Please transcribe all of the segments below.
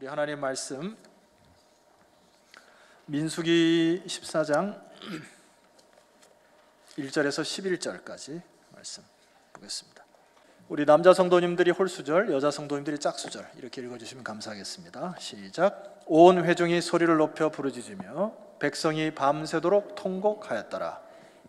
우리 하나님 말씀 민수기 14장 1절에서 11절까지 말씀 보겠습니다. 우리 남자 성도님들이 홀수절, 여자 성도님들이 짝수절 이렇게 읽어주시면 감사하겠습니다. 시작. 온 회중이 소리를 높여 부르짖으며 백성이 밤새도록 통곡하였더라.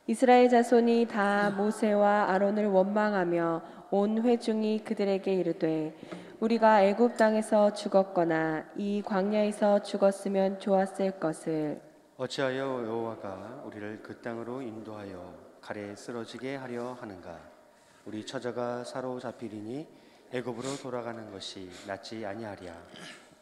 이스라엘 자손이 다 모세와 아론을 원망하며 온 회중이 그들에게 이르되 우리가 애굽 땅에서 죽었거나 이 광야에서 죽었으면 좋았을 것을 어찌하여 여호와가 우리를 그 땅으로 인도하여 칼에 쓰러지게 하려 하는가? 우리 처자가 사로잡히리니 애굽으로 돌아가는 것이 낫지 아니하랴.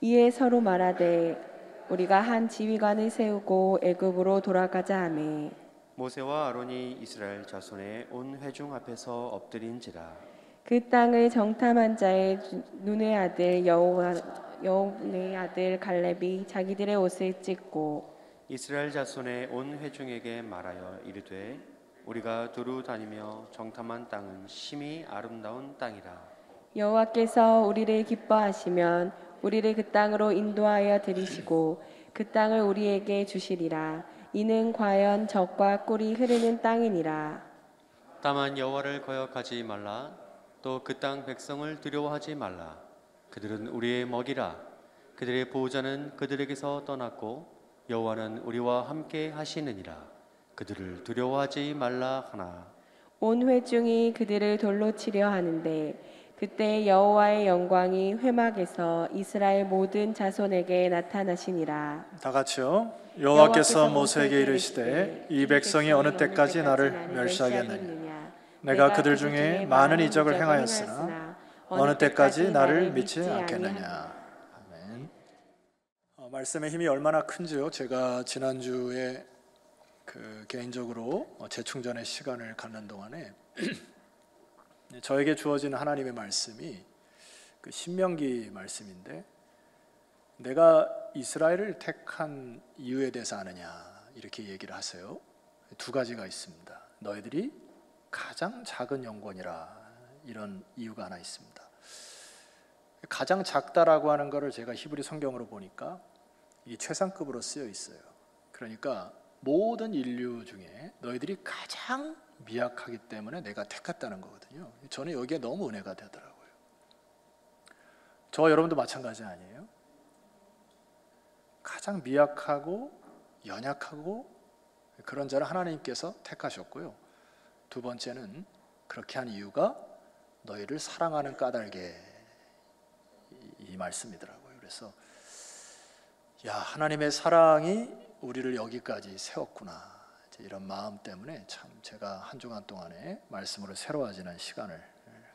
이에 서로 말하되 우리가 한 지휘관을 세우고 애굽으로 돌아가자 하매 모세와 아론이 이스라엘 자손의 온 회중 앞에서 엎드린지라. 그 땅을 정탐한 자의 눈의 아들 여호분의 아들 갈렙이 자기들의 옷을 찢고 이스라엘 자손의 온 회중에게 말하여 이르되 우리가 두루 다니며 정탐한 땅은 심히 아름다운 땅이라. 여호와께서 우리를 기뻐하시면 우리를 그 땅으로 인도하여 들이시고 그 땅을 우리에게 주시리라. 이는 과연 젖과 꿀이 흐르는 땅이니라. 다만 여호와를 거역하지 말라. 또 그 땅 백성을 두려워하지 말라. 그들은 우리의 먹이라. 그들의 보호자는 그들에게서 떠났고 여호와는 우리와 함께 하시느니라. 그들을 두려워하지 말라 하나. 온 회중이 그들을 돌로 치려 하는데 그때 여호와의 영광이 회막에서 이스라엘 모든 자손에게 나타나시니라. 다 같이요. 여호와께서 모세에게 이르시되 이 백성이 어느 때까지 나를 멸시하겠느냐. 내가 그들 중에 많은 이적을 행하였으나 어느 때까지 나를 믿지 않겠느냐. 아멘. 말씀의 힘이 얼마나 큰지요. 제가 지난주에 개인적으로 재충전의 시간을 갖는 동안에 저에게 주어진 하나님의 말씀이 신명기 말씀인데, 내가 이스라엘을 택한 이유에 대해서 아느냐 이렇게 얘기를 하세요. 두 가지가 있습니다. 너희들이 가장 작은 영혼이라, 이런 이유가 하나 있습니다. 가장 작다라고 하는 것을 제가 히브리 성경으로 보니까 이 최상급으로 쓰여 있어요. 그러니까 모든 인류 중에 너희들이 가장 미약하기 때문에 내가 택했다는 거거든요. 저는 여기에 너무 은혜가 되더라고요. 저와 여러분도 마찬가지 아니에요? 가장 미약하고 연약하고 그런 자를 하나님께서 택하셨고요. 두 번째는 그렇게 한 이유가 너희를 사랑하는 까닭에, 이 말씀이더라고요. 그래서 하나님의 사랑이 우리를 여기까지 세웠구나, 이런 마음 때문에 참 제가 한 주간 동안에 말씀으로 새로워지는 시간을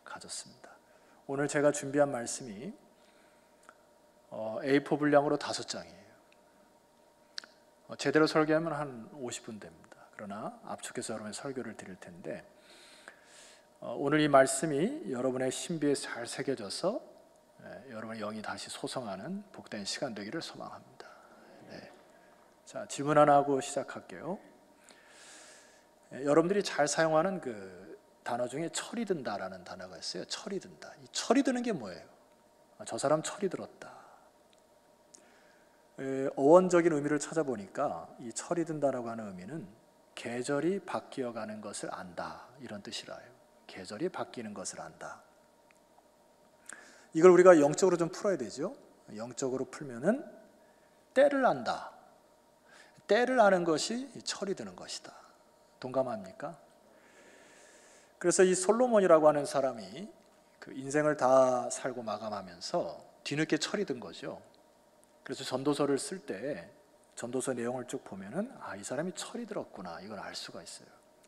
가졌습니다. 오늘 제가 준비한 말씀이 A4 분량으로 5장이에요. 제대로 설교하면 한 50분 됩니다. 그러나 압축해서 여러분의 설교를 드릴 텐데, 오늘 이 말씀이 여러분의 신비에 잘 새겨져서 여러분의 영이 다시 소성하는 복된 시간 되기를 소망합니다. 네. 자, 질문 하나 하고 시작할게요. 여러분들이 잘 사용하는 그 단어 중에 철이 든다라는 단어가 있어요. 철이 든다. 이 철이 드는 게 뭐예요? 저 사람 철이 들었다. 어원적인 의미를 찾아보니까 이 철이 든다라고 하는 의미는 계절이 바뀌어가는 것을 안다, 이런 뜻이라요. 계절이 바뀌는 것을 안다. 이걸 우리가 영적으로 좀 풀어야 되죠. 영적으로 풀면은 때를 안다. 때를 아는 것이 철이 드는 것이다. 동감합니까? 그래서 이 솔로몬이라고 하는 사람이 그 인생을 다 살고 마감하면서 뒤늦게 철이 든 거죠. 그래서 전도서를 쓸 때 전도서 내용을 쭉 보면은 이 사람이 철이 들었구나, 이걸 알 수가 있어요.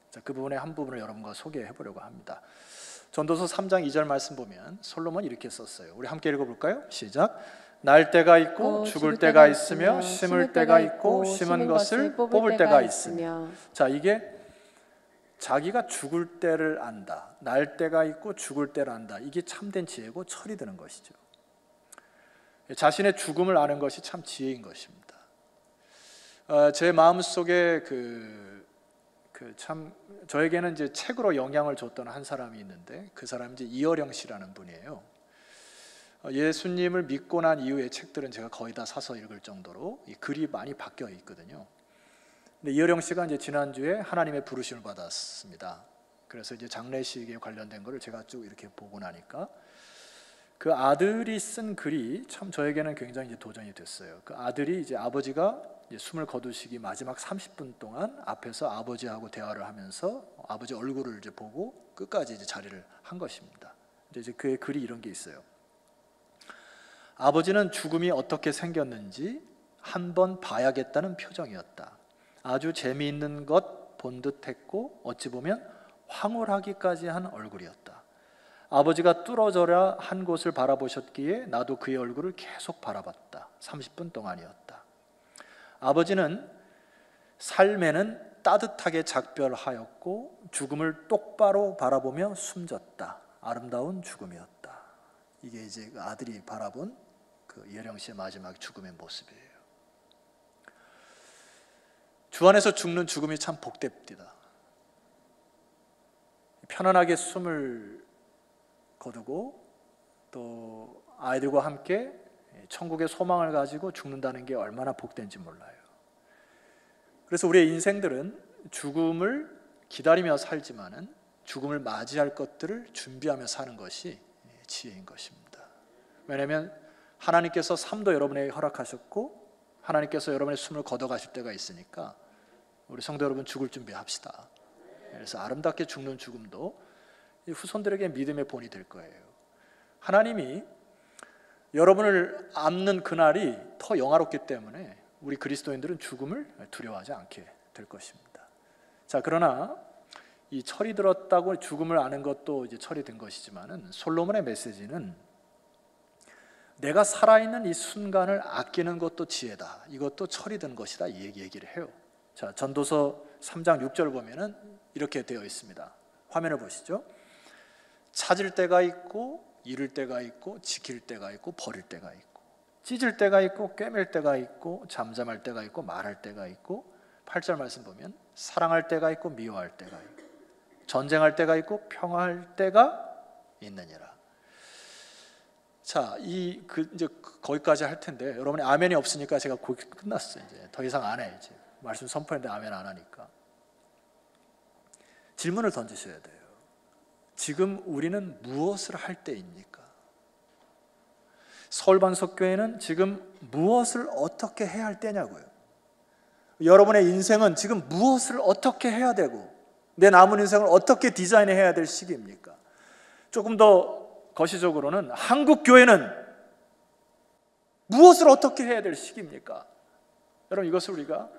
자, 그 부분의 한 부분을 여러분과 소개해 보려고 합니다. 전도서 3장 2절 말씀 보면 솔로몬이 이렇게 썼어요. 우리 함께 읽어볼까요? 시작. 날 때가 있고 죽을 때가 있으며 심을 때가 있고 심은 것을 뽑을 때가 있으며. 자, 이게 자기가 죽을 때를 안다, 날 때가 있고 죽을 때를 안다, 이게 참된 지혜고 철이 드는 것이죠. 자신의 죽음을 아는 것이 참 지혜인 것입니다. 제 마음속에 참 저에게는 이제 책으로 영향을 줬던 한 사람이 있는데, 그 사람이 이제 이어령 씨라는 분이에요. 예수님을 믿고 난 이후의 책들은 제가 거의 다 사서 읽을 정도로 이 글이 많이 바뀌어 있거든요. 근데 이어령 씨가 이제 지난주에 하나님의 부르심을 받았습니다. 그래서 이제 장례식에 관련된 거를 제가 쭉 이렇게 보고 나니까 그 아들이 쓴 글이 참 저에게는 굉장히 이제 도전이 됐어요. 그 아들이 이제 아버지가 이제 숨을 거두시기 마지막 30분 동안 앞에서 아버지하고 대화를 하면서 아버지 얼굴을 이제 보고 끝까지 이제 자리를 한 것입니다. 근데 이제 그의 글이 이런 게 있어요. 아버지는 죽음이 어떻게 생겼는지 한번 봐야겠다는 표정이었다. 아주 재미있는 것 본 듯했고 어찌 보면 황홀하기까지 한 얼굴이었다. 아버지가 뚫어져라 한 곳을 바라보셨기에 나도 그의 얼굴을 계속 바라봤다. 30분 동안이었다. 아버지는 삶에는 따뜻하게 작별하였고 죽음을 똑바로 바라보며 숨졌다. 아름다운 죽음이었다. 이게 이제 아들이 바라본 그 이어령 씨의 마지막 죽음의 모습이에요. 주 안에서 죽는 죽음이 참 복됩니다. 편안하게 숨을 거두고 또 아이들과 함께 천국의 소망을 가지고 죽는다는 게 얼마나 복된지 몰라요. 그래서 우리의 인생들은 죽음을 기다리며 살지만은 죽음을 맞이할 것들을 준비하며 사는 것이 지혜인 것입니다. 왜냐하면 하나님께서 삶도 여러분에게 허락하셨고 하나님께서 여러분의 숨을 걷어가실 때가 있으니까 우리 성도 여러분 죽을 준비합시다. 그래서 아름답게 죽는 죽음도 후손들에게 믿음의 본이 될 거예요. 하나님이 여러분을 안는 그날이 더 영화롭기 때문에 우리 그리스도인들은 죽음을 두려워하지 않게 될 것입니다. 자, 그러나 이 철이 들었다고 죽음을 아는 것도 이제 철이 든 것이지만은 솔로몬의 메시지는 내가 살아있는 이 순간을 아끼는 것도 지혜다. 이것도 철이 든 것이다. 이 얘기를 해요. 자, 전도서 3장 6절 보면은 이렇게 되어 있습니다. 화면을 보시죠. 찾을 때가 있고 잃을 때가 있고 지킬 때가 있고 버릴 때가 있고 찢을 때가 있고 꿰맬 때가 있고 잠잠할 때가 있고 말할 때가 있고 8절 말씀 보면 사랑할 때가 있고 미워할 때가 있고 전쟁할 때가 있고 평화할 때가 있느니라. 자, 이제 거기까지 할 텐데 여러분이 아멘이 없으니까 제가 거기 끝났어요. 이제 더 이상 안 해. 이제 말씀 선포했는데 아멘 안 하니까 질문을 던지셔야 돼요. 지금 우리는 무엇을 할 때입니까? 서울반석교회는 지금 무엇을 어떻게 해야 할 때냐고요. 여러분의 인생은 지금 무엇을 어떻게 해야 되고 내 남은 인생을 어떻게 디자인해야 될 시기입니까? 조금 더 거시적으로는 한국교회는 무엇을 어떻게 해야 될 시기입니까? 여러분 이것을 우리가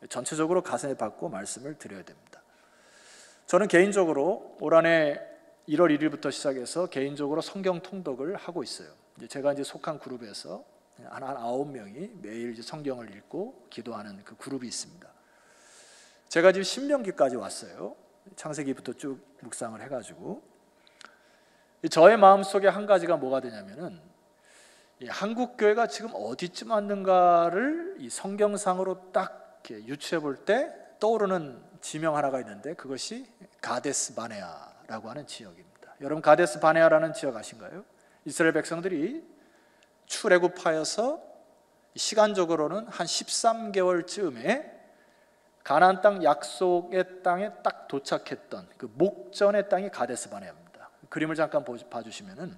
전체적으로 가슴에 받고 말씀을 드려야 됩니다. 저는 개인적으로 올 한해 1월 1일부터 시작해서 개인적으로 성경 통독을 하고 있어요. 제가 이제 속한 그룹에서 한 9명이 매일 이제 성경을 읽고 기도하는 그 그룹이 있습니다. 제가 지금 신명기까지 왔어요. 창세기부터 쭉 묵상을 해가지고 저의 마음속에 한 가지가 뭐가 되냐면은 이 한국 교회가 지금 어디쯤 왔는가를 이 성경상으로 딱 이렇게 유추해 볼 때 떠오르는 지명 하나가 있는데 그것이 가데스 바네아라고 하는 지역입니다. 여러분 가데스 바네아라는 지역 아신가요? 이스라엘 백성들이 출애굽하여서 시간적으로는 한 13개월쯤에 가나안 땅 약속의 땅에 딱 도착했던 그 목전의 땅이 가데스 바네아입니다. 그림을 잠깐 봐주시면은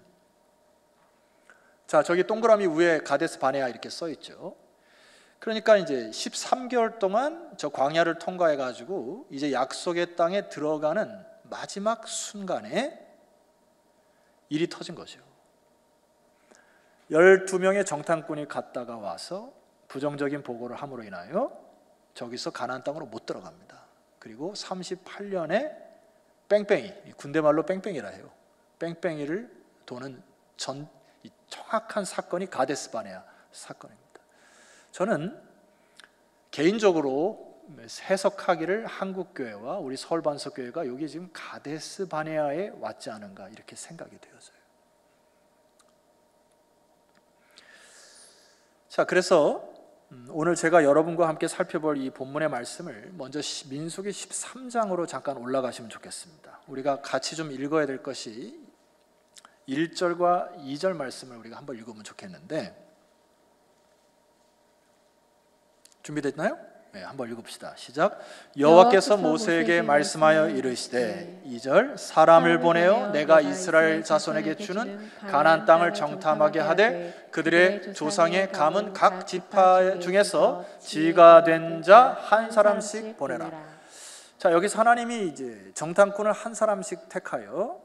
자, 저기 동그라미 위에 가데스 바네아 이렇게 써 있죠. 그러니까 이제 13개월 동안 저 광야를 통과해 가지고 이제 약속의 땅에 들어가는 마지막 순간에 일이 터진 거죠. 12명의 정탐꾼이 갔다가 와서 부정적인 보고를 함으로 인하여 저기서 가나안 땅으로 못 들어갑니다. 그리고 38년에 뺑뺑이, 군대 말로 뺑뺑이라 해요. 뺑뺑이를 도는 정확한 사건이 가데스 바네아 사건입니다. 저는 개인적으로 해석하기를 한국교회와 우리 서울반석교회가 여기 지금 가데스 바네아에 왔지 않은가 이렇게 생각이 되어져요. 자, 그래서 오늘 제가 여러분과 함께 살펴볼 이 본문의 말씀을 먼저 민수기 13장으로 잠깐 올라가시면 좋겠습니다. 우리가 같이 좀 읽어야 될 것이 1절과 2절 말씀을 우리가 한번 읽으면 좋겠는데, 준비됐나요? 네, 한번 읽읍시다. 시작. 여호와께서 모세에게 말씀하여 이르시되 2절 사람을 보내어 내가 이스라엘 자손에게 주는 가나안 땅을 정탐하게 하되 그들의 조상의 감은 각 지파 중에서 지가 된 자 한 사람씩 보내라. 자, 여기서 하나님이 이제 정탐꾼을 한 사람씩 택하여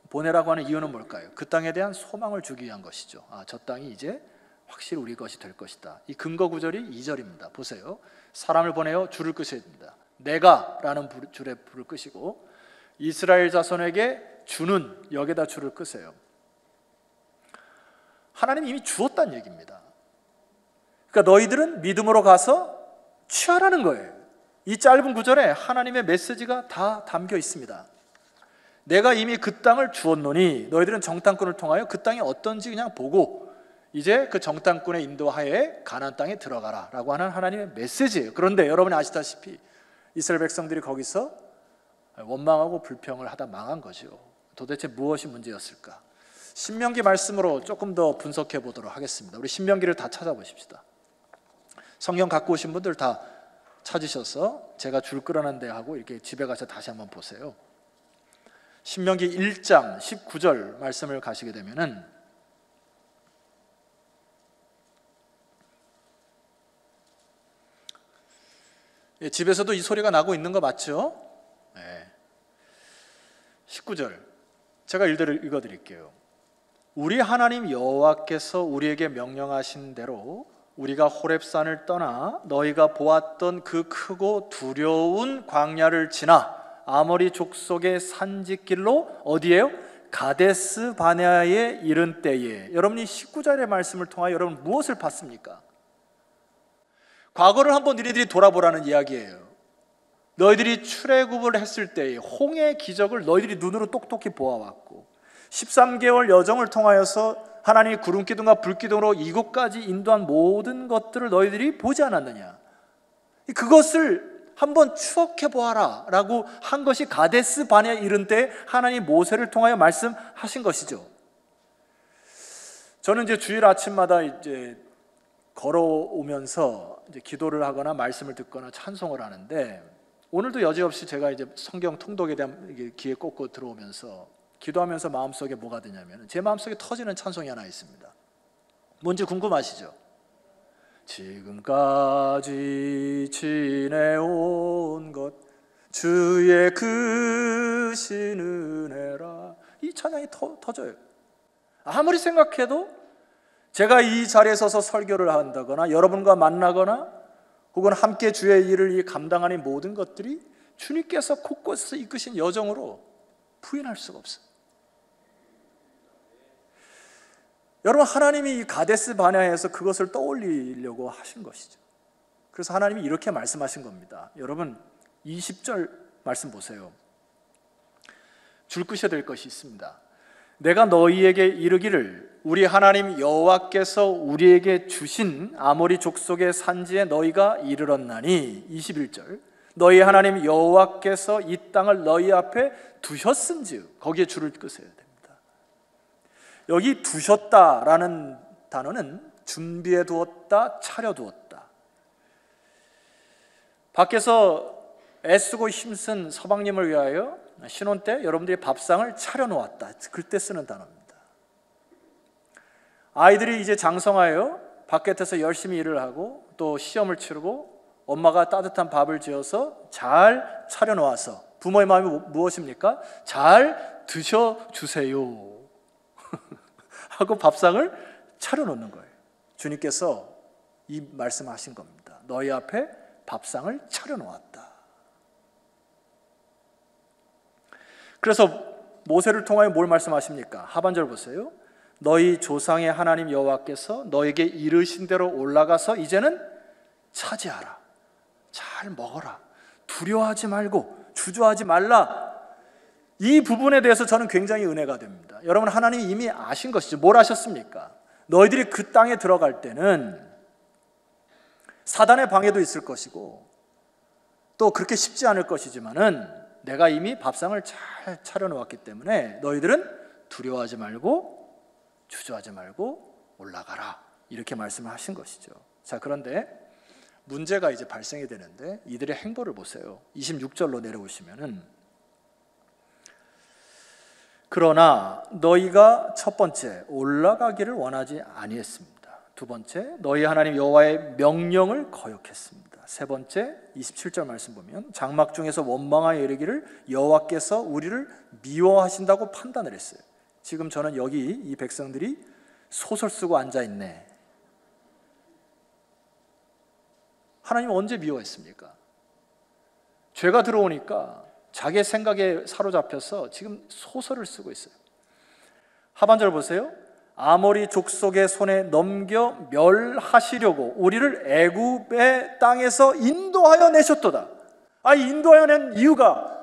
보내라고 하는 이유는 뭘까요? 그 땅에 대한 소망을 주기 위한 것이죠. 저 땅이 이제 확실히 우리 것이 될 것이다. 이 근거 구절이 2절입니다. 보세요. 사람을 보내어 줄을 끄셔야 됩니다. 내가 라는 줄에 불을 끄시고 이스라엘 자손에게 주는 여기다 줄을 끄세요. 하나님이 이미 주었다는 얘기입니다. 그러니까 너희들은 믿음으로 가서 취하라는 거예요. 이 짧은 구절에 하나님의 메시지가 다 담겨 있습니다. 내가 이미 그 땅을 주었노니 너희들은 정탐꾼을 통하여 그 땅이 어떤지 그냥 보고 이제 그 정탐꾼의 인도하에 가나안 땅에 들어가라 라고 하는 하나님의 메시지예요. 그런데 여러분이 아시다시피 이스라엘 백성들이 거기서 원망하고 불평을 하다 망한 거죠. 도대체 무엇이 문제였을까? 신명기 말씀으로 조금 더 분석해 보도록 하겠습니다. 우리 신명기를 다 찾아보십시다. 성경 갖고 오신 분들 다 찾으셔서 제가 줄 끌어낸데 하고 이렇게 집에 가서 다시 한번 보세요. 신명기 1장 19절 말씀을 가시게 되면은 집에서도 이 소리가 나고 있는 거 맞죠? 네. 19절 제가 읽어드릴게요. 우리 하나님 여호와께서 우리에게 명령하신 대로 우리가 호렙산을 떠나 너희가 보았던 그 크고 두려운 광야를 지나 아모리 족속의 산지길로 어디에요? 가데스 바네아에 이른 때에, 여러분이 19절의 말씀을 통하여 여러분 무엇을 봤습니까? 과거를 한번 너희들이 돌아보라는 이야기예요. 너희들이 출애굽을 했을 때의 홍해 기적을 너희들이 눈으로 똑똑히 보아왔고 13개월 여정을 통하여서 하나님이 구름기둥과 불기둥으로 이곳까지 인도한 모든 것들을 너희들이 보지 않았느냐? 그것을 한번 추억해 보아라 라고 한 것이 가데스 바네아에 이른 때 하나님 모세를 통하여 말씀하신 것이죠. 저는 이제 주일 아침마다 이제 걸어오면서 이제 기도를 하거나 말씀을 듣거나 찬송을 하는데, 오늘도 여지없이 제가 이제 성경 통독에 대한 귀에 꽂고 들어오면서 기도하면서 마음속에 뭐가 드냐면 제 마음속에 터지는 찬송이 하나 있습니다. 뭔지 궁금하시죠? 지금까지 지내온 것 주의 크신 은혜라. 이 찬양이 터져요. 아무리 생각해도 제가 이 자리에 서서 설교를 한다거나 여러분과 만나거나 혹은 함께 주의 일을 감당하는 모든 것들이 주님께서 곳곳에서 이끄신 여정으로 부인할 수가 없어요. 여러분, 하나님이 이 가데스 바네아에서 그것을 떠올리려고 하신 것이죠. 그래서 하나님이 이렇게 말씀하신 겁니다. 여러분 20절 말씀 보세요. 줄 끄셔야 될 것이 있습니다. 내가 너희에게 이르기를 우리 하나님 여호와께서 우리에게 주신 아모리 족속의 산지에 너희가 이르렀나니 21절 너희 하나님 여호와께서 이 땅을 너희 앞에 두셨은즉 거기에 줄을 끄셔야 됩니다. 여기 두셨다라는 단어는 준비해 두었다, 차려 두었다. 밖에서 애쓰고 힘쓴 서방님을 위하여 신혼 때 여러분들이 밥상을 차려 놓았다, 그때 쓰는 단어입니다. 아이들이 이제 장성하여 바깥에서 열심히 일을 하고 또 시험을 치르고 엄마가 따뜻한 밥을 지어서 잘 차려 놓아서 부모의 마음이 무엇입니까? 잘 드셔주세요 하고 밥상을 차려놓는 거예요. 주님께서 이 말씀하신 겁니다. 너희 앞에 밥상을 차려놓았다. 그래서 모세를 통하여 뭘 말씀하십니까? 하반절 보세요. 너희 조상의 하나님 여호와께서 너에게 이르신 대로 올라가서 이제는 차지하라. 잘 먹어라. 두려워하지 말고 주저하지 말라. 이 부분에 대해서 저는 굉장히 은혜가 됩니다. 여러분, 하나님이 이미 아신 것이죠. 뭘 아셨습니까? 너희들이 그 땅에 들어갈 때는 사단의 방해도 있을 것이고 또 그렇게 쉽지 않을 것이지만은 내가 이미 밥상을 잘 차려놓았기 때문에 너희들은 두려워하지 말고 주저하지 말고 올라가라, 이렇게 말씀을 하신 것이죠. 자, 그런데 문제가 이제 발생이 되는데 이들의 행보를 보세요. 26절로 내려오시면은, 그러나 너희가 첫 번째 올라가기를 원하지 아니했습니다. 두 번째 너희 하나님 여호와의 명령을 거역했습니다. 세 번째 27절 말씀 보면 장막 중에서 원망하여 이르기를 여호와께서 우리를 미워하신다고 판단을 했어요. 지금 저는 여기 이 백성들이 소설 쓰고 앉아있네. 하나님 언제 미워했습니까? 죄가 들어오니까 자기의 생각에 사로잡혀서 지금 소설을 쓰고 있어요. 하반절 보세요. 아모리 족속의 손에 넘겨 멸하시려고 우리를 애굽의 땅에서 인도하여 내셨도다. 인도하여 낸 이유가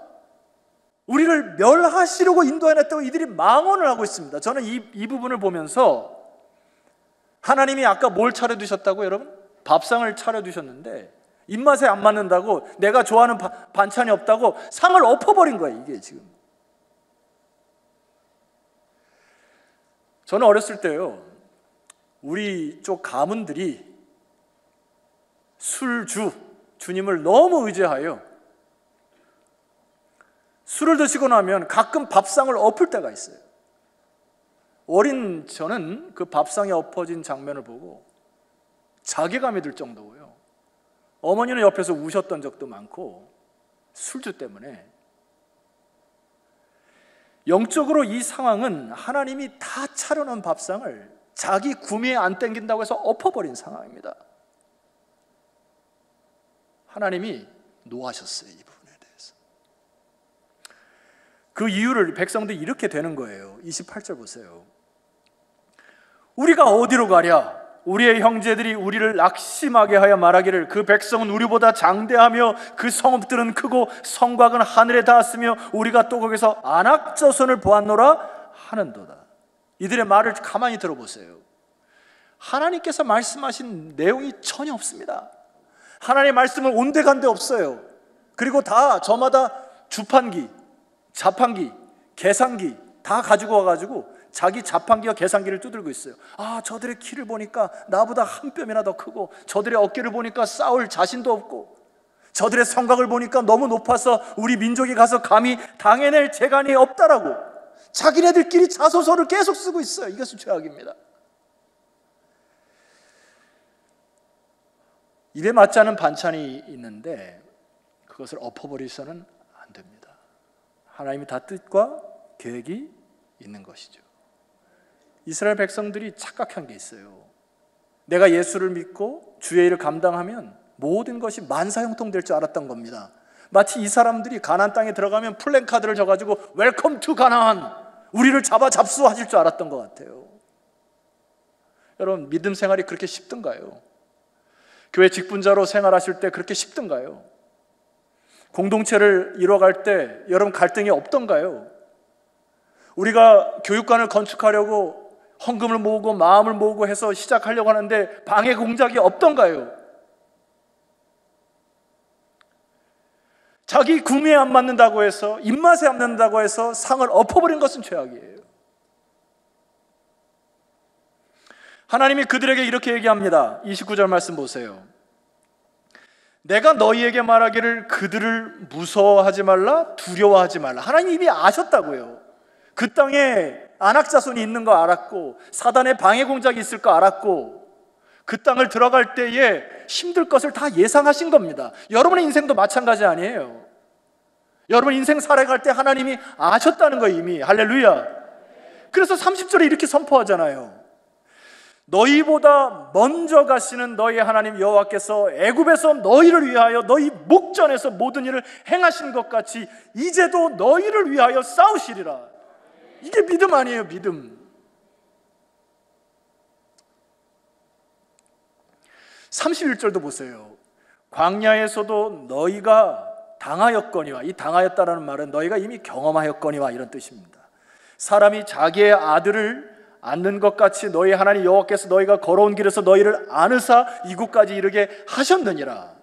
우리를 멸하시려고 인도하여 냈다고 이들이 망언을 하고 있습니다. 저는 이 부분을 보면서 하나님이 아까 뭘 차려두셨다고, 여러분? 밥상을 차려두셨는데 입맛에 안 맞는다고, 내가 좋아하는 반찬이 없다고 상을 엎어버린 거예요. 이게 지금. 저는 어렸을 때요, 우리 쪽 가문들이 주님을 너무 의지하여 술을 드시고 나면 가끔 밥상을 엎을 때가 있어요. 어린 저는 그 밥상에 엎어진 장면을 보고 자괴감이 들 정도고요. 어머니는 옆에서 우셨던 적도 많고, 술주 때문에. 영적으로 이 상황은 하나님이 다 차려놓은 밥상을 자기 구미에 안 땡긴다고 해서 엎어버린 상황입니다. 하나님이 노하셨어요, 이 부분에 대해서. 그 이유를 백성들이 이렇게 되는 거예요. 28절 보세요. 우리가 어디로 가랴? 우리의 형제들이 우리를 낙심하게 하여 말하기를 그 백성은 우리보다 장대하며 그 성읍들은 크고 성곽은 하늘에 닿았으며 우리가 또 거기서 아낙 자손을 보았노라 하는도다. 이들의 말을 가만히 들어보세요. 하나님께서 말씀하신 내용이 전혀 없습니다. 하나님의 말씀은 온데간데 없어요. 그리고 다 저마다 주판기, 자판기, 계산기 다 가지고 와가지고 자기 자판기와 계산기를 두들고 있어요. 저들의 키를 보니까 나보다 한 뼘이나 더 크고, 저들의 어깨를 보니까 싸울 자신도 없고, 저들의 성곽을 보니까 너무 높아서 우리 민족이 가서 감히 당해낼 재간이 없다라고 자기네들끼리 자소서를 계속 쓰고 있어요. 이것은 죄악입니다. 입에 맞지 않은 반찬이 있는데 그것을 엎어버리서는 안 됩니다. 하나님이 다 뜻과 계획이 있는 것이죠. 이스라엘 백성들이 착각한 게 있어요. 내가 예수를 믿고 주의 일을 감당하면 모든 것이 만사형통될 줄 알았던 겁니다. 마치 이 사람들이 가나안 땅에 들어가면 플랜카드를 져가지고 웰컴 투 가나안, 우리를 잡수하실 줄 알았던 것 같아요. 여러분, 믿음 생활이 그렇게 쉽던가요? 교회 직분자로 생활하실 때 그렇게 쉽던가요? 공동체를 이뤄갈 때 여러분 갈등이 없던가요? 우리가 교육관을 건축하려고 헌금을 모으고 마음을 모으고 해서 시작하려고 하는데 방해 공작이 없던가요? 자기 구미에 안 맞는다고 해서, 입맛에 안 맞는다고 해서 상을 엎어버린 것은 죄악이에요. 하나님이 그들에게 이렇게 얘기합니다. 29절 말씀 보세요. 내가 너희에게 말하기를 그들을 무서워하지 말라, 두려워하지 말라. 하나님이 이미 아셨다고요. 그 땅에 안악자손이 있는 거 알았고, 사단의 방해 공작이 있을 거 알았고, 그 땅을 들어갈 때에 힘들 것을 다 예상하신 겁니다. 여러분의 인생도 마찬가지 아니에요. 여러분 인생 살아갈 때 하나님이 아셨다는 거예요, 이미. 할렐루야. 그래서 30절에 이렇게 선포하잖아요. 너희보다 먼저 가시는 너희 하나님 여호와께서 애굽에서 너희를 위하여 너희 목전에서 모든 일을 행하신 것 같이 이제도 너희를 위하여 싸우시리라. 이게 믿음 아니에요, 믿음. 31절도 보세요. 광야에서도 너희가 당하였거니와, 이 당하였다라는 말은 너희가 이미 경험하였거니와 이런 뜻입니다. 사람이 자기의 아들을 안는 것 같이 너희 하나님 여호와께서 너희가 걸어온 길에서 너희를 안으사 이곳까지 이르게 하셨느니라.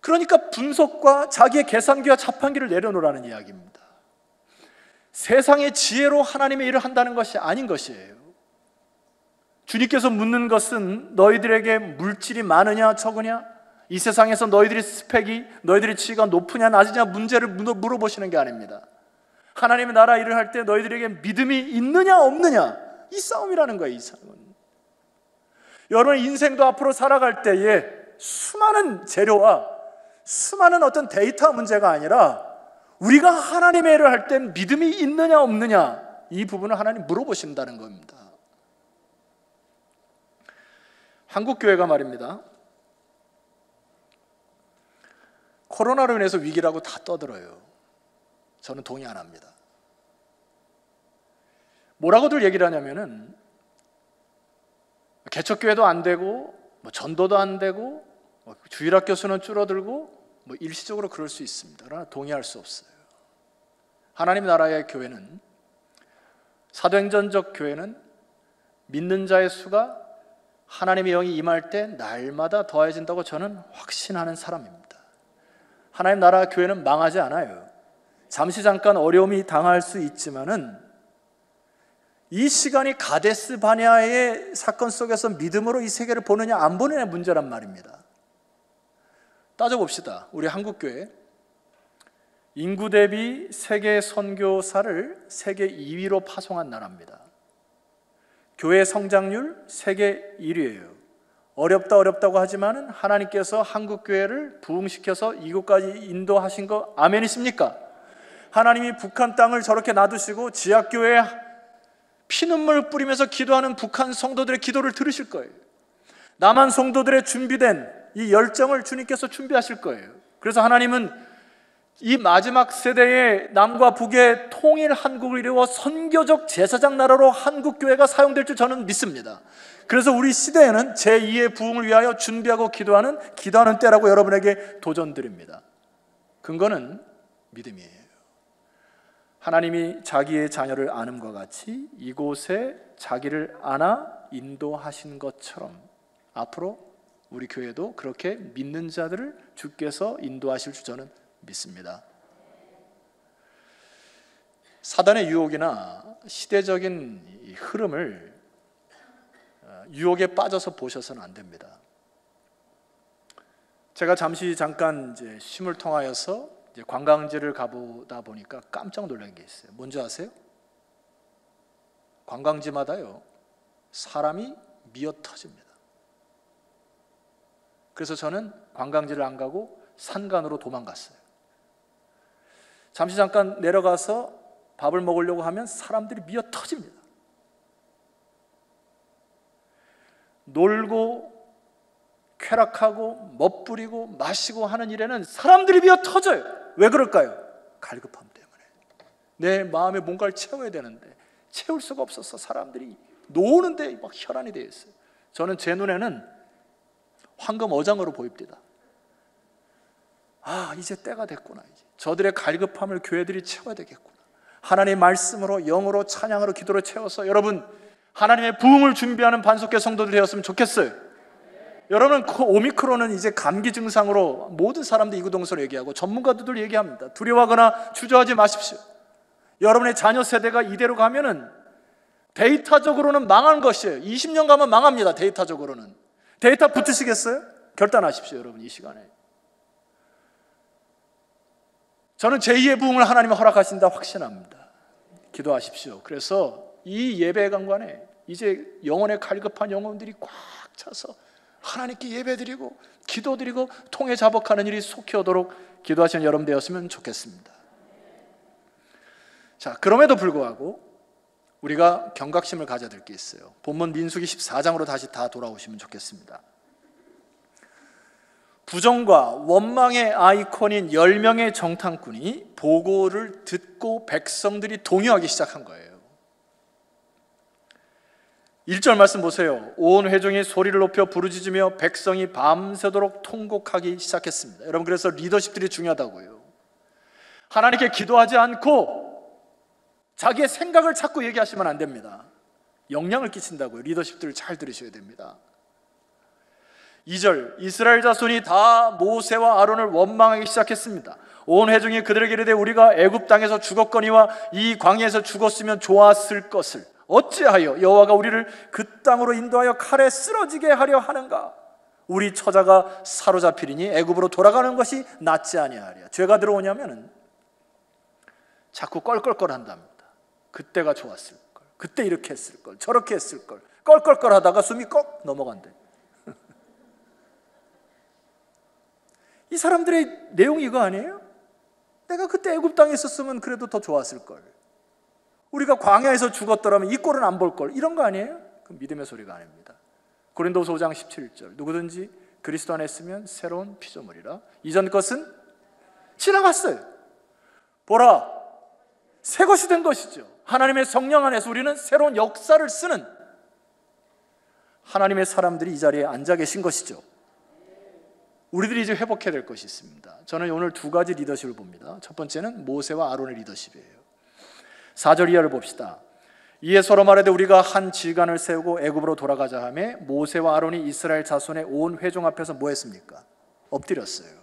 그러니까 분석과 자기의 계산기와 자판기를 내려놓으라는 이야기입니다. 세상의 지혜로 하나님의 일을 한다는 것이 아닌 것이에요. 주님께서 묻는 것은 너희들에게 물질이 많으냐 적으냐, 이 세상에서 너희들의 스펙이, 너희들의 지위가 높으냐 낮으냐 문제를 물어보시는 게 아닙니다. 하나님의 나라 일을 할 때 너희들에게 믿음이 있느냐 없느냐, 이 싸움이라는 거예요. 이 싸움은 여러분의 인생도 앞으로 살아갈 때에 수많은 재료와 수많은 어떤 데이터 문제가 아니라 우리가 하나님의 일을 할 때 믿음이 있느냐 없느냐, 이 부분을 하나님 물어보신다는 겁니다. 한국교회가 말입니다, 코로나로 인해서 위기라고 다 떠들어요. 저는 동의 안 합니다. 뭐라고들 얘기를 하냐면은 개척교회도 안 되고 전도도 안 되고 주일학교 수는 줄어들고 일시적으로 그럴 수 있습니다. 그러나 동의할 수 없어요. 하나님 나라의 교회는, 사도행전적 교회는 믿는 자의 수가 하나님의 영이 임할 때 날마다 더해진다고 저는 확신하는 사람입니다. 하나님 나라 교회는 망하지 않아요. 잠시 잠깐 어려움이 당할 수 있지만은 이 시간이 가데스 바네아의 사건 속에서 믿음으로 이 세계를 보느냐 안 보느냐의 문제란 말입니다. 따져봅시다. 우리 한국교회 인구 대비 세계 선교사를 세계 2위로 파송한 나라입니다. 교회 성장률 세계 1위예요. 어렵다고 하지만 하나님께서 한국교회를 부흥시켜서 이곳까지 인도하신 거 아멘이십니까? 하나님이 북한 땅을 저렇게 놔두시고 지하교회에 피눈물 뿌리면서 기도하는 북한 성도들의 기도를 들으실 거예요. 남한 성도들의 준비된 이 열정을 주님께서 준비하실 거예요. 그래서 하나님은 이 마지막 세대의 남과 북의 통일 한국을 이루어 선교적 제사장 나라로 한국교회가 사용될 줄 저는 믿습니다. 그래서 우리 시대에는 제2의 부흥을 위하여 준비하고 기도하는 때라고 여러분에게 도전드립니다. 근거는 믿음이에요. 하나님이 자기의 자녀를 아는과 같이 이곳에 자기를 안아 인도하신 것처럼 앞으로 우리 교회도 그렇게 믿는 자들을 주께서 인도하실 줄 저는 믿습니다. 사단의 유혹이나 시대적인 흐름을 유혹에 빠져서 보셔서는 안 됩니다. 제가 잠깐 쉼을 통하여서 관광지를 가보다 보니까 깜짝 놀란 게 있어요. 뭔지 아세요? 관광지마다요 사람이 미어 터집니다. 그래서 저는 관광지를 안 가고 산간으로 도망갔어요. 잠깐 내려가서 밥을 먹으려고 하면 사람들이 미어 터집니다. 놀고 쾌락하고 멋부리고 마시고 하는 일에는 사람들이 미어 터져요. 왜 그럴까요? 갈급함 때문에. 내 마음에 뭔가를 채워야 되는데 채울 수가 없어서 사람들이 노는데 막 혈안이 되어 있어요. 저는 제 눈에는 황금 어장으로 보입니다. 이제 때가 됐구나. 이제 저들의 갈급함을 교회들이 채워야 되겠구나. 하나님의 말씀으로, 영으로, 찬양으로, 기도로 채워서 여러분 하나님의 부흥을 준비하는 반석회 성도들이 되었으면 좋겠어요. 여러분 오미크론은 이제 감기 증상으로 모든 사람들이 이구동성으로 얘기하고 전문가들도 얘기합니다. 두려워하거나 주저하지 마십시오. 여러분의 자녀 세대가 이대로 가면은 데이터적으로는 망한 것이에요. 20년 가면 망합니다. 데이터적으로는. 데이터 붙으시겠어요? 결단하십시오. 여러분 이 시간에. 저는 제2의 부흥을 하나님이 허락하신다 확신합니다. 기도하십시오. 그래서 이 예배 강관에 이제 영혼의 갈급한 영혼들이 꽉 차서 하나님께 예배드리고 기도드리고 통해 자복하는 일이 속히 오도록 기도하시는 여러분 되었으면 좋겠습니다. 자, 그럼에도 불구하고 우리가 경각심을 가져야 될 게 있어요. 본문 민수기 14장으로 다시 다 돌아오시면 좋겠습니다. 부정과 원망의 아이콘인 10명의 정탐꾼이 보고를 듣고 백성들이 동요하기 시작한 거예요. 1절 말씀 보세요. 온 회중이 소리를 높여 부르짖으며 백성이 밤새도록 통곡하기 시작했습니다. 여러분 그래서 리더십들이 중요하다고요. 하나님께 기도하지 않고 자기의 생각을 자꾸 얘기하시면 안 됩니다. 영향을 끼친다고요. 리더십들을 잘 들으셔야 됩니다. 2절 이스라엘 자손이 다 모세와 아론을 원망하기 시작했습니다. 온 회중이 그들에게 이르되 우리가 애굽 땅에서 죽었거니와 이 광야에서 죽었으면 좋았을 것을 어찌하여 여호와가 우리를 그 땅으로 인도하여 칼에 쓰러지게 하려 하는가? 우리 처자가 사로잡히리니 애굽으로 돌아가는 것이 낫지 아니하랴. 죄가 들어오냐면은 자꾸 껄껄껄한답니다. 그때가 좋았을 걸, 그때 이렇게 했을 걸, 저렇게 했을 걸, 껄껄껄하다가 숨이 꺽 넘어간대. 이 사람들의 내용이 이거 아니에요? 내가 그때 애굽 땅에 있었으면 그래도 더 좋았을 걸, 우리가 광야에서 죽었더라면 이 꼴은 안 볼 걸, 이런 거 아니에요? 그 믿음의 소리가 아닙니다. 고린도서 5장 17절 누구든지 그리스도 안에 있으면 새로운 피조물이라 이전 것은 지나갔어요. 보라 새 것이 된 것이죠. 하나님의 성령 안에서 우리는 새로운 역사를 쓰는 하나님의 사람들이 이 자리에 앉아 계신 것이죠. 우리들이 이제 회복해야 될 것이 있습니다. 저는 오늘 두 가지 리더십을 봅니다. 첫 번째는 모세와 아론의 리더십이에요. 4절 이하를 봅시다. 이에 서로 말하되 우리가 한 질간을 세우고 애굽으로 돌아가자 하매 모세와 아론이 이스라엘 자손의 온 회중 앞에서 뭐 했습니까? 엎드렸어요.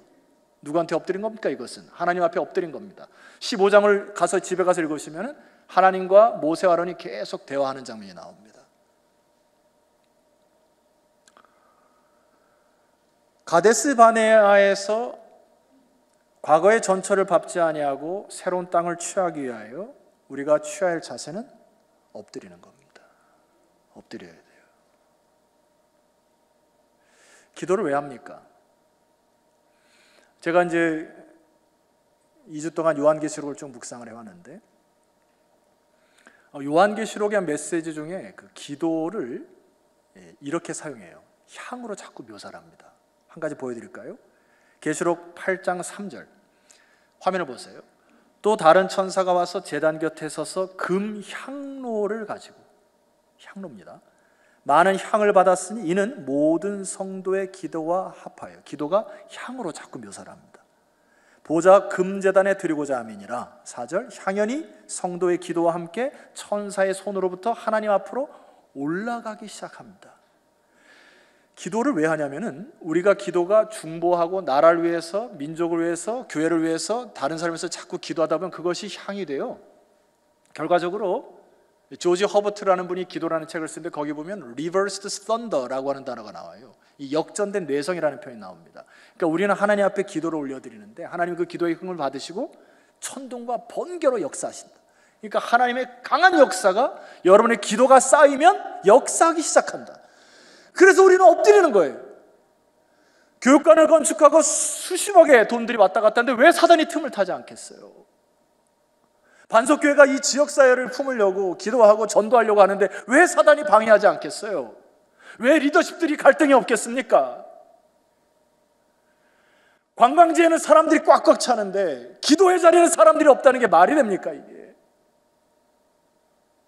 누구한테 엎드린 겁니까? 이것은 하나님 앞에 엎드린 겁니다. 15장을 가서 집에 가서 읽으시면 하나님과 모세와 아론이 계속 대화하는 장면이 나옵니다. 가데스 바네아에서 과거의 전철을 밟지 아니하고 새로운 땅을 취하기 위하여 우리가 취해야 할 자세는 엎드리는 겁니다. 엎드려야 돼요. 기도를 왜 합니까? 제가 이제 2주 동안 요한계시록을 좀 묵상을 해왔는데 요한계시록의 한 메시지 중에 그 기도를 이렇게 사용해요. 향으로 자꾸 묘사를 합니다. 한 가지 보여드릴까요? 계시록 8장 3절 화면을 보세요. 또 다른 천사가 와서 제단 곁에 서서 금 향로를 가지고, 향로입니다, 많은 향을 받았으니 이는 모든 성도의 기도와 합하여, 기도가 향으로 자꾸 묘사를 합니다. 보좌 금제단에 드리고자 함이니라. 4절 향연이 성도의 기도와 함께 천사의 손으로부터 하나님 앞으로 올라가기 시작합니다. 기도를 왜 하냐면은 우리가 기도가 중보하고 나라를 위해서, 민족을 위해서, 교회를 위해서, 다른 사람을 위해서 자꾸 기도하다 보면 그것이 향이 돼요. 결과적으로 조지 허버트라는 분이 기도라는 책을 쓰는데 거기 보면 reversed thunder라고 하는 단어가 나와요. 이 역전된 뇌성이라는 표현이 나옵니다. 그러니까 우리는 하나님 앞에 기도를 올려드리는데 하나님 그 기도의 흥을 받으시고 천둥과 번개로 역사하신다. 그러니까 하나님의 강한 역사가 여러분의 기도가 쌓이면 역사하기 시작한다. 그래서 우리는 엎드리는 거예요. 교육관을 건축하고 수십억의 돈들이 왔다 갔다 하는데 왜 사단이 틈을 타지 않겠어요? 반석교회가 이 지역사회를 품으려고 기도하고 전도하려고 하는데 왜 사단이 방해하지 않겠어요? 왜 리더십들이 갈등이 없겠습니까? 관광지에는 사람들이 꽉꽉 차는데 기도의 자리에는 사람들이 없다는 게 말이 됩니까? 이게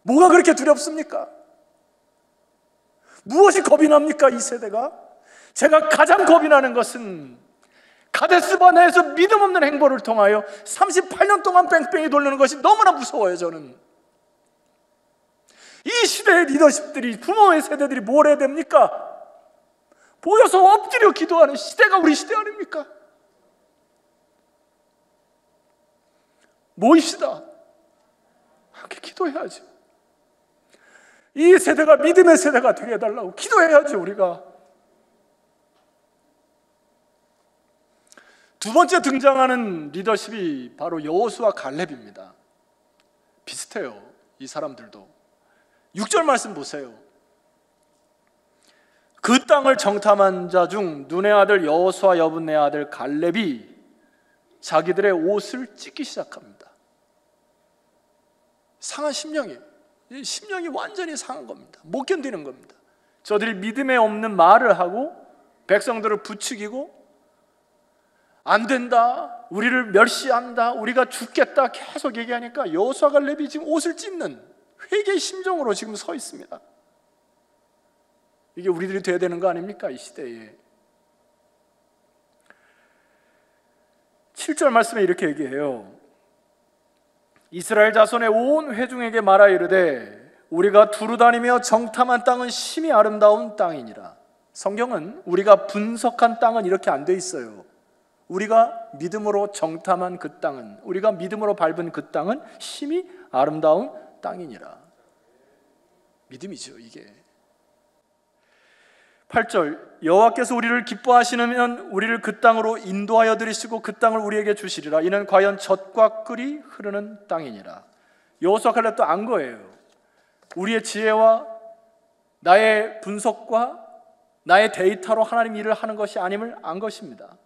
뭐가 그렇게 두렵습니까? 무엇이 겁이 납니까? 이 세대가? 제가 가장 겁이 나는 것은 가데스 바네아에서 믿음 없는 행보를 통하여 38년 동안 뺑뺑이 돌리는 것이 너무나 무서워요. 저는 이 시대의 리더십들이, 부모의 세대들이 뭘 해야 됩니까? 보여서 엎드려 기도하는 시대가 우리 시대 아닙니까? 모입시다. 함께 기도해야죠. 이 세대가 믿음의 세대가 되게 해달라고 기도해야죠. 우리가 두 번째 등장하는 리더십이 바로 여호수아 갈렙입니다. 비슷해요. 이 사람들도 6절 말씀 보세요. 그 땅을 정탐한 자 중 눈의 아들 여호수아 여분의 아들 갈렙이 자기들의 옷을 찢기 시작합니다. 상한 심령이에요. 심령이 완전히 상한 겁니다. 못 견디는 겁니다. 저들이 믿음에 없는 말을 하고 백성들을 부추기고 안 된다, 우리를 멸시한다, 우리가 죽겠다 계속 얘기하니까 여호수아 갈렙이 지금 옷을 찢는 회개의 심정으로 지금 서 있습니다. 이게 우리들이 돼야 되는 거 아닙니까? 이 시대에. 7절 말씀에 이렇게 얘기해요. 이스라엘 자손의 온 회중에게 말하 이르되 우리가 두루 다니며 정탐한 땅은 심히 아름다운 땅이니라. 성경은 우리가 분석한 땅은 이렇게 안 돼 있어요. 우리가 믿음으로 정탐한 그 땅은, 우리가 믿음으로 밟은 그 땅은 심히 아름다운 땅이니라. 믿음이죠, 이게. 8절, 여호와께서 우리를 기뻐하시면 우리를 그 땅으로 인도하여 들이시고 그 땅을 우리에게 주시리라. 이는 과연 젖과 꿀이 흐르는 땅이니라. 여호수아 갈렙도 안 거예요. 우리의 지혜와 나의 분석과 나의 데이터로 하나님 일을 하는 것이 아님을 안 것입니다.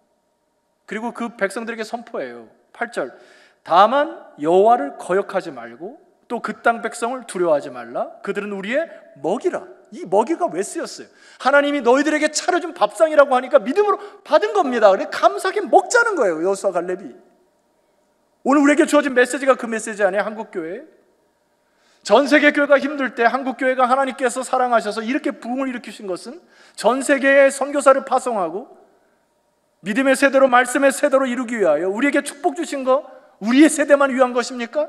그리고 그 백성들에게 선포해요. 8절, 다만 여호와를 거역하지 말고 또 그 땅 백성을 두려워하지 말라. 그들은 우리의 먹이라. 이 먹이가 왜 쓰였어요? 하나님이 너희들에게 차려준 밥상이라고 하니까 믿음으로 받은 겁니다. 그래 감사하게 먹자는 거예요, 여호수아 갈렙이. 오늘 우리에게 주어진 메시지가 그 메시지 아니에요? 한국교회. 전 세계 교회가 힘들 때 한국교회가 하나님께서 사랑하셔서 이렇게 부흥을 일으키신 것은 전 세계에 선교사를 파송하고 믿음의 세대로, 말씀의 세대로 이루기 위하여 우리에게 축복 주신 거 우리의 세대만 위한 것입니까?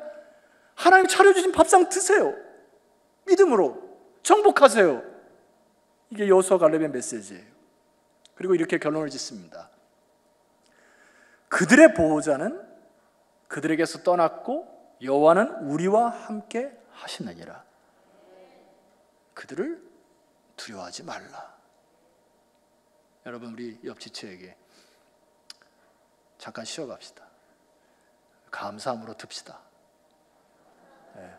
하나님 차려주신 밥상 드세요. 믿음으로 정복하세요. 이게 여호수아 갈렙의 메시지예요. 그리고 이렇게 결론을 짓습니다. 그들의 보호자는 그들에게서 떠났고 여호와는 우리와 함께 하시느니라. 그들을 두려워하지 말라. 여러분, 우리 옆 지체에게 잠깐 쉬어갑시다. 감사함으로 듭시다.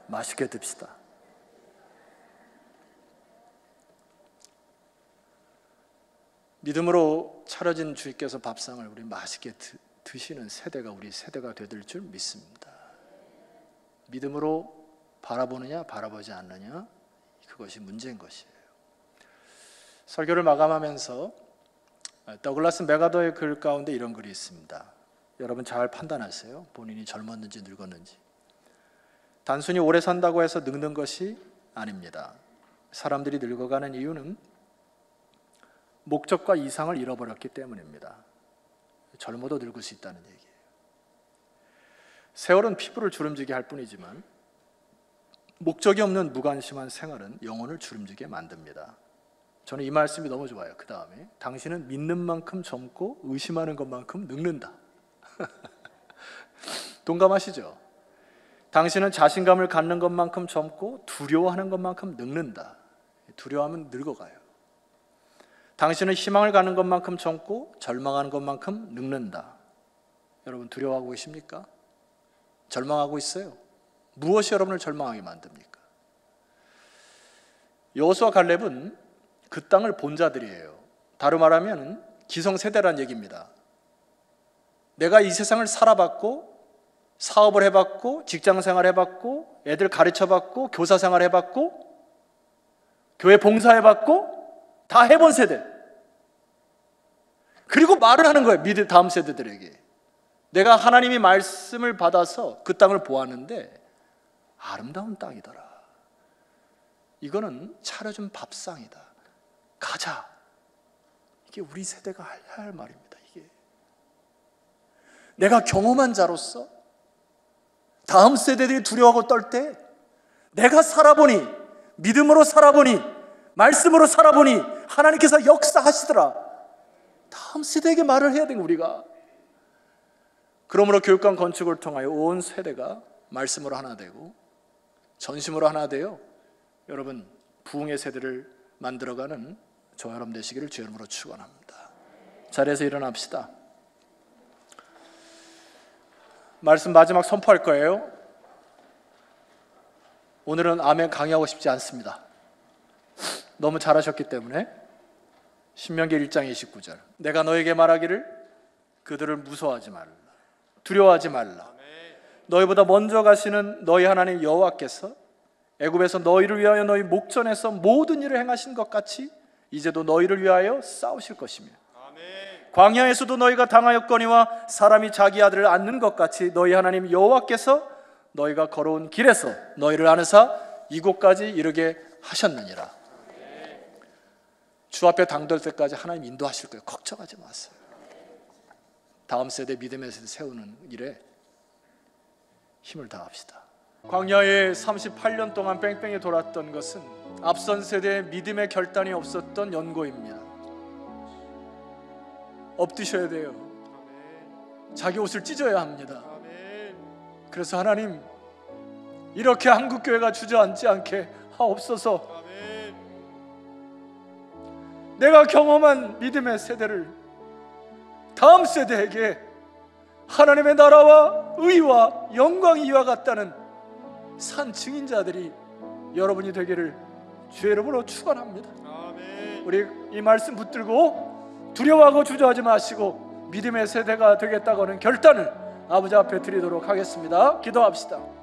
맛있게 듭시다. 믿음으로 차려진 주님께서 밥상을 우리 맛있게 드시는 세대가 우리 세대가 되들 줄 믿습니다. 믿음으로 바라보느냐 바라보지 않느냐, 그것이 문제인 것이에요. 설교를 마감하면서 더글라스 맥아더의 글 가운데 이런 글이 있습니다. 여러분 잘 판단하세요. 본인이 젊었는지 늙었는지. 단순히 오래 산다고 해서 늙는 것이 아닙니다. 사람들이 늙어가는 이유는 목적과 이상을 잃어버렸기 때문입니다. 젊어도 늙을 수 있다는 얘기예요. 세월은 피부를 주름지게 할 뿐이지만 목적이 없는 무관심한 생활은 영혼을 주름지게 만듭니다. 저는 이 말씀이 너무 좋아요. 그 다음에 당신은 믿는 만큼 젊고 의심하는 것만큼 늙는다. 동감하시죠? 당신은 자신감을 갖는 것만큼 젊고 두려워하는 것만큼 늙는다. 두려워하면 늙어가요. 당신은 희망을 갖는 것만큼 젊고 절망하는 것만큼 늙는다. 여러분 두려워하고 계십니까? 절망하고 있어요? 무엇이 여러분을 절망하게 만듭니까? 여호수아 갈렙은 그 땅을 본 자들이에요. 다른 말하면 기성세대란 얘기입니다. 내가 이 세상을 살아봤고 사업을 해봤고 직장생활 해봤고 애들 가르쳐봤고 교사생활 해봤고 교회 봉사해봤고 다 해본 세대. 그리고 말을 하는 거예요. 믿을 다음 세대들에게. 내가 하나님의 말씀을 받아서 그 땅을 보았는데 아름다운 땅이더라. 이거는 차려준 밥상이다. 가자. 이게 우리 세대가 해야 할 말입니다. 이게 내가 경험한 자로서 다음 세대들이 두려워하고 떨 때 내가 살아보니, 믿음으로 살아보니, 말씀으로 살아보니 하나님께서 역사하시더라. 다음 세대에게 말을 해야 되는 우리가. 그러므로 교육관 건축을 통하여 온 세대가 말씀으로 하나 되고 전심으로 하나 되어 여러분 부흥의 세대를 만들어가는 저와 여러분 되시기를 주의 이름으로 축원합니다. 자리에서 일어납시다. 말씀 마지막 선포할 거예요. 오늘은 아멘 강의하고 싶지 않습니다. 너무 잘하셨기 때문에. 신명기 1장 29절, 내가 너에게 말하기를 그들을 무서워하지 말라, 두려워하지 말라. 너희보다 먼저 가시는 너희 하나님 여호와께서 애굽에서 너희를 위하여 너희 목전에서 모든 일을 행하신 것 같이 이제도 너희를 위하여 싸우실 것이며 광야에서도 너희가 당하였거니와 사람이 자기 아들을 안는 것 같이 너희 하나님 여호와께서 너희가 걸어온 길에서 너희를 안으사 이곳까지 이르게 하셨느니라. 주 앞에 당될 때까지 하나님 인도하실 거예요. 걱정하지 마세요. 다음 세대 믿음의 세대 세우는 일에 힘을 다합시다. 광야에 38년 동안 뺑뺑이 돌았던 것은 앞선 세대의 믿음의 결단이 없었던 연고입니다. 엎드셔야 돼요. 자기 옷을 찢어야 합니다. 그래서 하나님, 이렇게 한국교회가 주저앉지 않게 하옵소서. 내가 경험한 믿음의 세대를 다음 세대에게 하나님의 나라와 의와 영광이 이와 같다는 산 증인자들이 여러분이 되기를 주의 이름으로 축원합니다. 우리 이 말씀 붙들고 두려워하고 주저하지 마시고 믿음의 세대가 되겠다고 하는 결단을 아버지 앞에 드리도록 하겠습니다. 기도합시다.